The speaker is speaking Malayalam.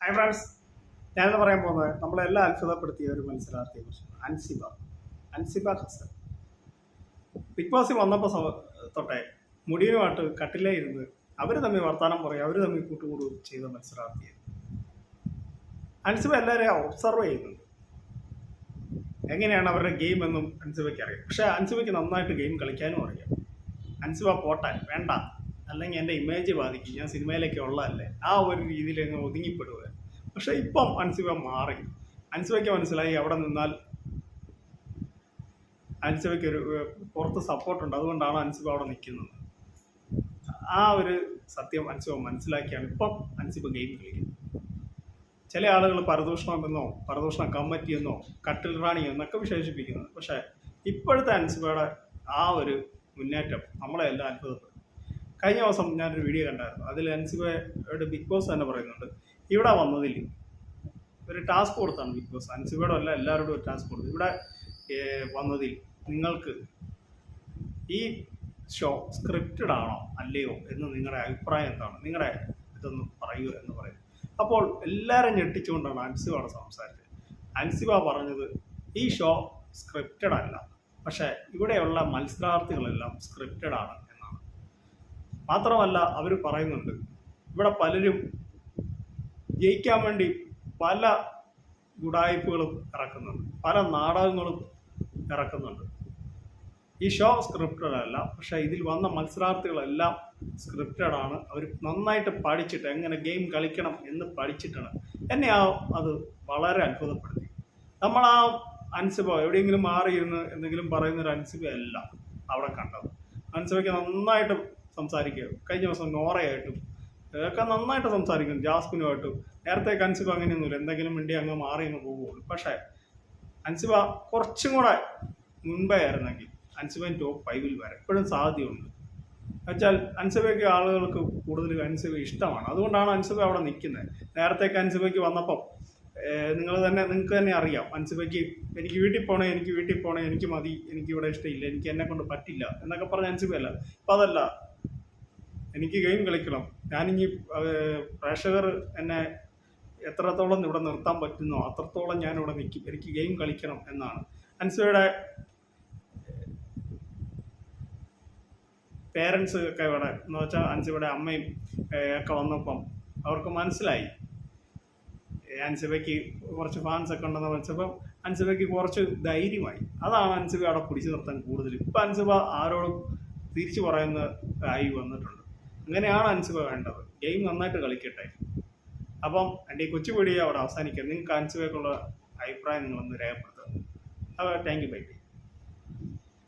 ഹായ് ഫ്രണ്ട്സ്, ഞാനെന്ന് പറയാൻ പോകുന്നത് നമ്മളെല്ലാം അത്ഭുതപ്പെടുത്തിയ ഒരു മത്സരാർത്ഥിയെ കുറിച്ച് അൻസിബ ഹസൻ. ബിഗ് ബോസിൽ വന്നപ്പോൾ തൊട്ടേ മുടിയുമായിട്ട് കട്ടിലേ ഇരുന്ന് അവർ തമ്മിൽ വർത്തമാനം പറയും, അവർ തമ്മിൽ കൂട്ടുകൂടുകയും ചെയ്ത മത്സരാർത്ഥിയെ അൻസിബ എല്ലാവരെയും ഒബ്സർവ് ചെയ്യുന്നുണ്ട്. എങ്ങനെയാണ് അവരുടെ ഗെയിം എന്നും അൻസിബയ്ക്ക് അറിയാം. പക്ഷേ അൻസിബയ്ക്ക് നന്നായിട്ട് ഗെയിം കളിക്കാനും അറിയാം. അൻസിബ പോട്ടെ, വേണ്ട, അല്ലെങ്കിൽ എൻ്റെ ഇമേജ് ബാധിക്കും, ഞാൻ സിനിമയിലേക്ക് ഉള്ളതല്ലേ, ആ ഒരു രീതിയിൽ അങ്ങ് ഒതുങ്ങിപ്പെടുക. പക്ഷേ ഇപ്പം അൻസിബ മാറി. അൻസിബയ്ക്ക് മനസ്സിലായി അവിടെ നിന്നാൽ അൻസിബയ്ക്ക് ഒരു പുറത്ത് സപ്പോർട്ടുണ്ട്, അതുകൊണ്ടാണ് അൻസിബ അവിടെ നിൽക്കുന്നത്. ആ ഒരു സത്യം അൻസിബ മനസ്സിലാക്കിയാണ് ഇപ്പം അൻസിബ ഗെയിം കളിക്കുന്നത്. ചില ആളുകൾ പരദൂഷണമെന്നോ പരദൂഷണ കമ്മിറ്റി എന്നോ കട്ടിൽ റാണി എന്നൊക്കെ വിശേഷിപ്പിക്കുന്നത്. പക്ഷേ ഇപ്പോഴത്തെ അൻസിബയുടെ ആ ഒരു മുന്നേറ്റം നമ്മളെ എല്ലാം അത്ഭുതപ്പെടും. കഴിഞ്ഞ ദിവസം ഞാനൊരു വീഡിയോ കണ്ടായിരുന്നു. അതിൽ അൻസിബയുടെ ബിഗ് ബോസ് തന്നെ പറയുന്നുണ്ട്, ഇവിടെ വന്നതിൽ ഒരു ടാസ്ക് കൊടുത്താണ് ബിഗ് ബോസ്, അൻസിബയുടെ അല്ല എല്ലാവരോടും ഒരു ടാസ്ക് കൊടുത്തു. ഇവിടെ വന്നതിൽ നിങ്ങൾക്ക് ഈ ഷോ സ്ക്രിപ്റ്റഡ് ആണോ അല്ലയോ എന്ന് നിങ്ങളുടെ അഭിപ്രായം എന്താണ്, നിങ്ങളുടെ ഇതൊന്ന് പറയുക എന്ന് പറയും. അപ്പോൾ എല്ലാവരും ഞെട്ടിച്ചുകൊണ്ടാണ് അൻസിബ അവിടെ സംസാരിച്ചത്. അൻസിബ പറഞ്ഞത് ഈ ഷോ സ്ക്രിപ്റ്റഡ് അല്ല, പക്ഷേ ഇവിടെയുള്ള മത്സരാർത്ഥികളെല്ലാം സ്ക്രിപ്റ്റഡ് ആണ് എന്നാണ്. മാത്രമല്ല അവർ പറയുന്നുണ്ട്, ഇവിടെ പലരും ജയിക്കാൻ വേണ്ടി പല ഗുഡായിപ്പുകളും ഇറക്കുന്നുണ്ട്, പല നാടകങ്ങളും ഇറക്കുന്നുണ്ട്. ഈ ഷോ സ്ക്രിപ്റ്റഡ് അല്ല, പക്ഷേ ഇതിൽ വന്ന മത്സരാർത്ഥികളെല്ലാം സ്ക്രിപ്റ്റഡ് ആണ്. അവർ നന്നായിട്ട് പഠിച്ചിട്ട് എങ്ങനെ ഗെയിം കളിക്കണം എന്ന് പഠിച്ചിട്ടാണ്. എന്നെ അത് വളരെ അത്ഭുതപ്പെടുത്തി. നമ്മൾ ആ അൻസിബ എവിടെയെങ്കിലും മാറിയിരുന്ന് എന്തെങ്കിലും പറയുന്നൊരു അൻസിബ അല്ല അവിടെ കണ്ടത്. അൻസിബയ്ക്ക് നന്നായിട്ട് സംസാരിക്കുക. കഴിഞ്ഞ ദിവസം നോറയായിട്ടും ഒക്കെ നന്നായിട്ട് സംസാരിക്കും, ജാസ്മിനുമായിട്ടും. നേരത്തെ അൻസിബ അങ്ങനെയൊന്നുമില്ല, എന്തെങ്കിലും വേണ്ടി അങ്ങ് മാറി അങ്ങ് പോകുള്ളൂ. പക്ഷേ അൻസിബ കുറച്ചും കൂടെ മുൻപേ ആയിരുന്നെങ്കിൽ അൻസിബൻ ടോപ്പ് 5-ൽ വരെ എപ്പോഴും സാധ്യതയുണ്ട്. എന്നുവെച്ചാൽ അൻസിബയ്ക്ക് ആളുകൾക്ക് കൂടുതൽ അൻസിബ ഇഷ്ടമാണ്, അതുകൊണ്ടാണ് അൻസിബ അവിടെ നിൽക്കുന്നത്. നേരത്തേക്ക് അൻസിബയ്ക്ക് വന്നപ്പം നിങ്ങൾക്ക് തന്നെ അറിയാം, അൻസിബയ്ക്ക് എനിക്ക് വീട്ടിൽ പോകണേ, എനിക്ക് മതി, എനിക്ക് ഇവിടെ ഇഷ്ടമില്ല, എനിക്ക് എന്നെ കൊണ്ട് പറ്റില്ല എന്നൊക്കെ പറഞ്ഞ അൻസിബയല്ല. ഇപ്പം അതല്ല, എനിക്ക് ഗെയിം കളിക്കണം, ഞാനിനി പ്രേക്ഷകർ എന്നെ എത്രത്തോളം ഇവിടെ നിർത്താൻ പറ്റുന്നോ അത്രത്തോളം ഞാനിവിടെ നിൽക്കും, എനിക്ക് ഗെയിം കളിക്കണം എന്നാണ്. അൻസിബയുടെ പേരൻസ് ഒക്കെ ഇവിടെ എന്ന് വെച്ചാൽ അൻസിബയുടെ അമ്മയും ഒക്കെ വന്നപ്പം അവർക്ക് മനസ്സിലായി അൻസിബയ്ക്ക് കുറച്ച് ഫാൻസ് ഒക്കെ ഉണ്ടെന്ന് വെച്ചപ്പം അൻസിബയ്ക്ക് കുറച്ച് ധൈര്യമായി. അതാണ് അൻസിബ അവിടെ പിടിച്ചു നിർത്താൻ കൂടുതൽ. ഇപ്പം അൻസിബ ആരോടും തിരിച്ചു പറയുന്ന ആയി വന്നിട്ടുണ്ട്. അങ്ങനെയാണ് അൻസിബ വേണ്ടത്. ഗെയിം നന്നായിട്ട് കളിക്കട്ടെ. അപ്പം എൻ്റെ ഈ കൊച്ചു വീഡിയോ അവിടെ അവസാനിക്കുക. നിങ്ങൾക്ക് അൻസിബയ്ക്കുള്ള അഭിപ്രായം നിങ്ങളൊന്ന് രേഖപ്പെടുത്തുക. അപ്പോൾ താങ്ക് യു, ബൈ.